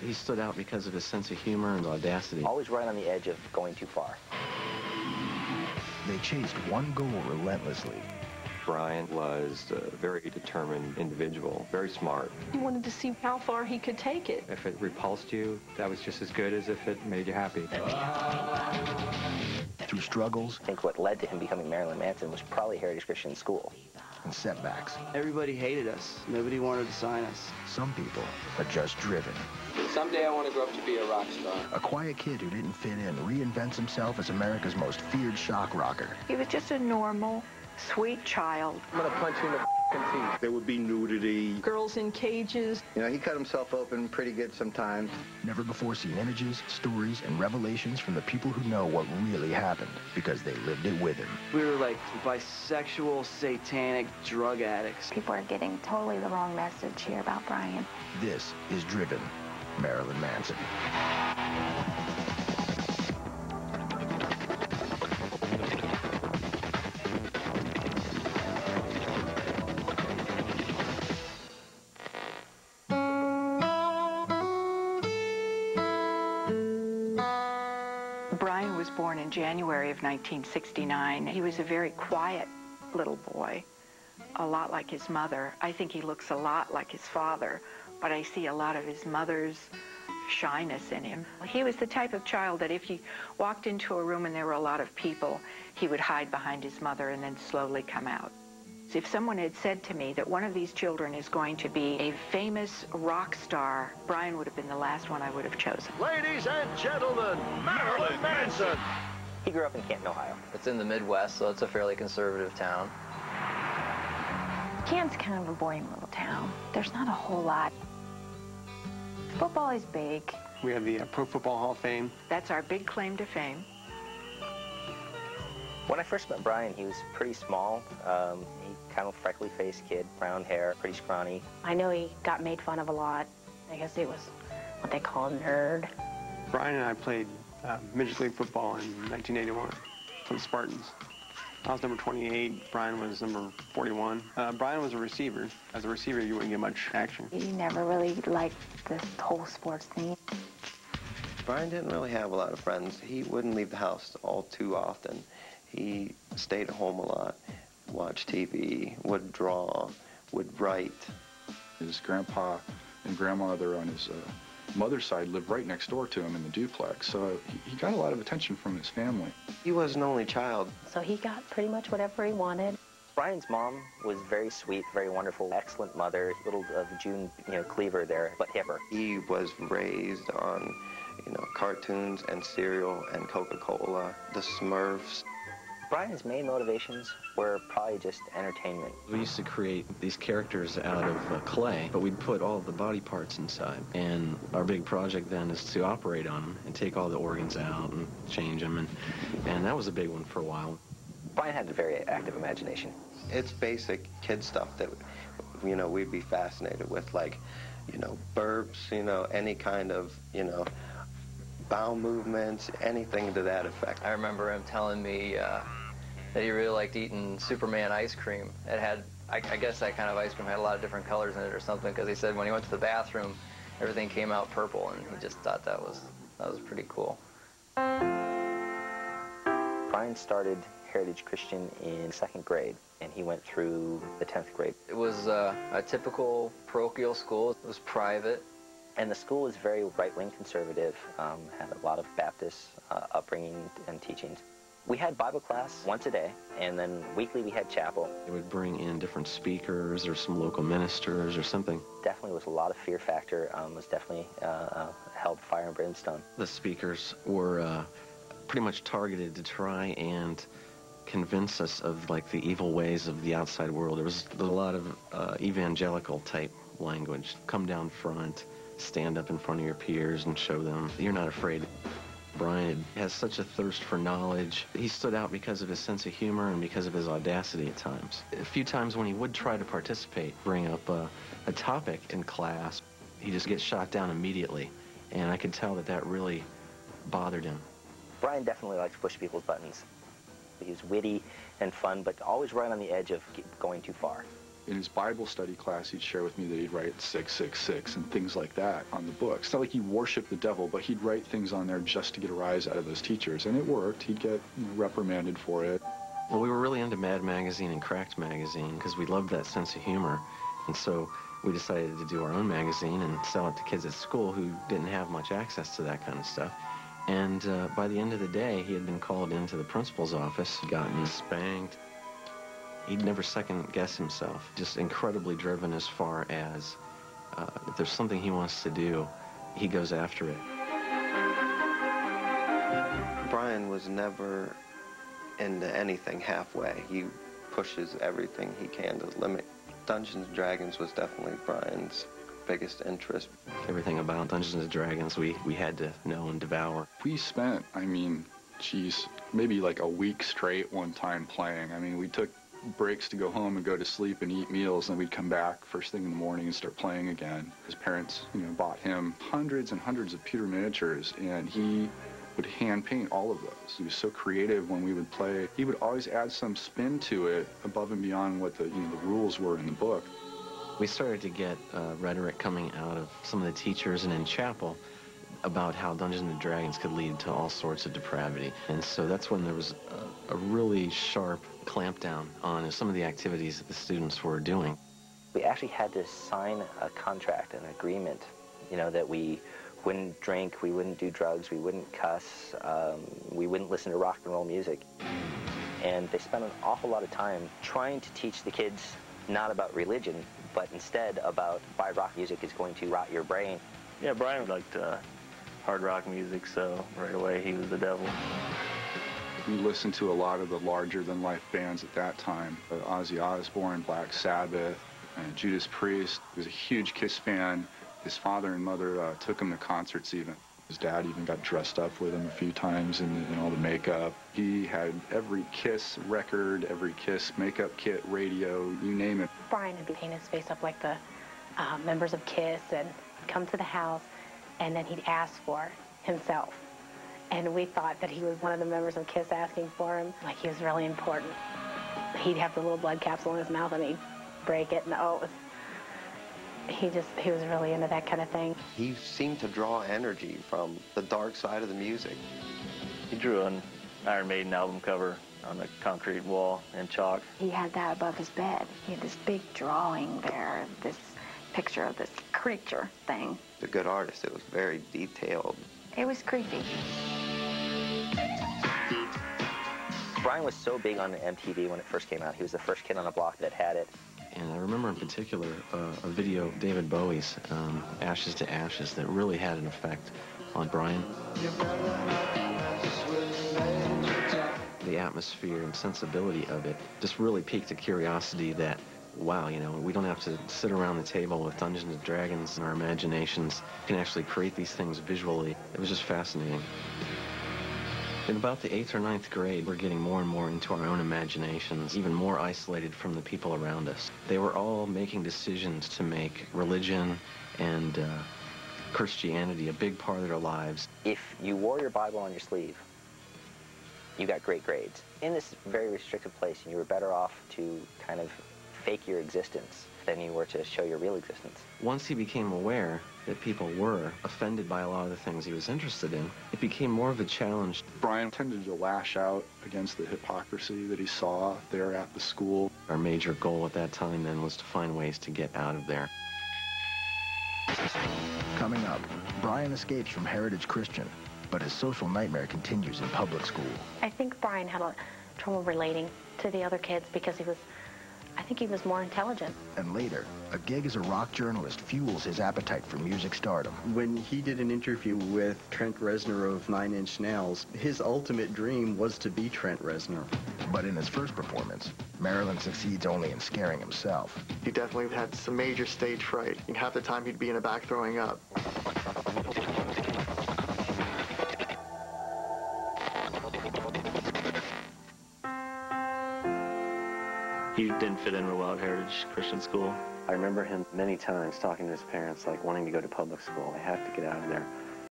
He stood out because of his sense of humor and audacity. Always right on the edge of going too far. They chased one goal relentlessly. Brian was a very determined individual, very smart. He wanted to see how far he could take it. If it repulsed you, that was just as good as if it made you happy. Through struggles, I think what led to him becoming Marilyn Manson was probably Heritage Christian School. And setbacks. Everybody hated us. Nobody wanted to sign us. Some people are just driven. Someday I want to grow up to be a rock star. A quiet kid who didn't fit in reinvents himself as America's most feared shock rocker. He was just a normal, sweet child. I'm going to punch you in the teeth. There would be nudity. Girls in cages. You know, he cut himself open pretty good sometimes. Never before seen images, stories, and revelations from the people who know what really happened because they lived it with him. We were like bisexual, satanic drug addicts. People are getting totally the wrong message here about Brian. This is Driven, Marilyn Manson. Brian was born in January of 1969. He was a very quiet little boy, a lot like his mother. I think he looks a lot like his father, but I see a lot of his mother's shyness in him. He was the type of child that if he walked into a room and there were a lot of people, he would hide behind his mother and then slowly come out. If someone had said to me that one of these children is going to be a famous rock star, Brian would have been the last one I would have chosen. Ladies and gentlemen, Marilyn Manson! He grew up in Canton, Ohio. It's in the Midwest, so it's a fairly conservative town. Canton's kind of a boring little town. There's not a whole lot. Football is big. We have the Pro Football Hall of Fame. That's our big claim to fame. When I first met Brian, he was pretty small. He kind of freckly-faced kid, brown hair, pretty scrawny. I know he got made fun of a lot. I guess he was what they call a nerd. Brian and I played Midget League football in 1981 for the Spartans. I was number 28, Brian was number 41. Brian was a receiver. As a receiver, you wouldn't get much action. He never really liked this whole sports thing. Brian didn't really have a lot of friends. He wouldn't leave the house all too often. He stayed at home a lot, watched TV, would draw, would write. His grandpa and grandmother on his mother's side lived right next door to him in the duplex, so he got a lot of attention from his family. He was an only child. So he got pretty much whatever he wanted. Brian's mom was very sweet, very wonderful, excellent mother, little June, cleaver there, but hipper. He was raised on, cartoons and cereal and Coca-Cola, the Smurfs. Brian's main motivations were probably just entertainment. We used to create these characters out of clay, but we'd put all of the body parts inside. And our big project then is to operate on them and take all the organs out and change them. And that was a big one for a while. Brian had a very active imagination. It's basic kid stuff that, we'd be fascinated with, like, burps, any kind of, bowel movements, anything to that effect. I remember him telling me that he really liked eating Superman ice cream. It had, I guess that kind of ice cream had a lot of different colors in it or something, because he said when he went to the bathroom, everything came out purple, and he just thought that was pretty cool. Brian started Heritage Christian in 2nd grade, and he went through the 10th grade. It was a typical parochial school. It was private. And the school was very right-wing conservative, had a lot of Baptist upbringing and teachings. We had Bible class once a day, and then weekly we had chapel. They would bring in different speakers or some local ministers or something. Definitely was a lot of fear factor, was definitely held fire and brimstone. The speakers were pretty much targeted to try and convince us of, like, the evil ways of the outside world. There was a lot of evangelical type language. Come down front, stand up in front of your peers and show them you're not afraid. Brian has such a thirst for knowledge. He stood out because of his sense of humor and because of his audacity at times. A few times when he would try to participate, bring up a topic in class, he just gets shot down immediately. And I could tell that really bothered him. Brian definitely liked to push people's buttons. He was witty and fun, but always right on the edge of going too far. In his Bible study class, he'd share with me that he'd write 666 and things like that on the book. It's not like he worshiped the devil, but he'd write things on there just to get a rise out of those teachers, and it worked. He'd get reprimanded for it. Well, we were really into Mad Magazine and Cracked Magazine because we loved that sense of humor, and so we decided to do our own magazine and sell it to kids at school who didn't have much access to that kind of stuff. And by the end of the day, he had been called into the principal's office, gotten spanked. He'd never second-guess himself, just incredibly driven as far as if there's something he wants to do, he goes after it. Brian was never into anything halfway. He pushes everything he can to the limit. Dungeons & Dragons was definitely Brian's biggest interest. Everything about Dungeons & Dragons we had to know and devour. We spent, I mean, geez, maybe like a week straight one time playing. I mean, we took breaks to go home and go to sleep and eat meals, and we'd come back first thing in the morning and start playing again. His parents, bought him hundreds and hundreds of pewter miniatures, and he would hand paint all of those. He was so creative when we would play. He would always add some spin to it above and beyond what the rules were in the book. We started to get rhetoric coming out of some of the teachers and in chapel about how Dungeons & Dragons could lead to all sorts of depravity. And so that's when there was a really sharp clampdown on some of the activities that the students were doing. We actually had to sign a contract, an agreement, that we wouldn't drink, we wouldn't do drugs, we wouldn't cuss, we wouldn't listen to rock and roll music. And they spent an awful lot of time trying to teach the kids not about religion, but instead about why rock music is going to rot your brain. Yeah, Brian liked hard rock music, so right away he was the devil. We listened to a lot of the larger-than-life bands at that time. Ozzy Osbourne, Black Sabbath, and Judas Priest. He was a huge Kiss fan. His father and mother took him to concerts even. His dad even got dressed up with him a few times in all the makeup. He had every Kiss record, every Kiss makeup kit, radio, you name it. Brian would paint his face up like the members of Kiss and come to the house, and then he'd ask for himself. And we thought that he was one of the members of Kiss asking for him, like he was really important. He'd have the little blood capsule in his mouth and he'd break it, and he was really into that kind of thing. He seemed to draw energy from the dark side of the music. He drew an Iron Maiden album cover on the concrete wall in chalk. He had that above his bed. He had this big drawing there, this picture of this creature thing. A good artist. It was very detailed. It was creepy. Brian was so big on MTV when it first came out. He was the first kid on the block that had it. And I remember in particular a video of David Bowie's Ashes to Ashes that really had an effect on Brian. The atmosphere and sensibility of it just really piqued a curiosity that, wow, we don't have to sit around the table with Dungeons & Dragons in our imaginations. We can actually create these things visually. It was just fascinating. In about the 8th or 9th grade, we're getting more and more into our own imaginations, even more isolated from the people around us. They were all making decisions to make religion and Christianity a big part of their lives. If you wore your Bible on your sleeve, you got great grades. In this very restricted place, you were better off to kind of fake your existence than you were to show your real existence. Once he became aware that people were offended by a lot of the things he was interested in, it became more of a challenge. Brian tended to lash out against the hypocrisy that he saw there at the school. Our major goal at that time then was to find ways to get out of there. Coming up, Brian escapes from Heritage Christian, but his social nightmare continues in public school. I think Brian had trouble relating to the other kids because I think he was more intelligent. And later, a gig as a rock journalist fuels his appetite for music stardom. When he did an interview with Trent Reznor of Nine Inch Nails, his ultimate dream was to be Trent Reznor. But in his first performance, Marilyn succeeds only in scaring himself. He definitely had some major stage fright. Half the time he'd be in the back throwing up. He didn't fit in real well at Heritage Christian School. I remember him many times talking to his parents, like wanting to go to public school. I have to get out of there.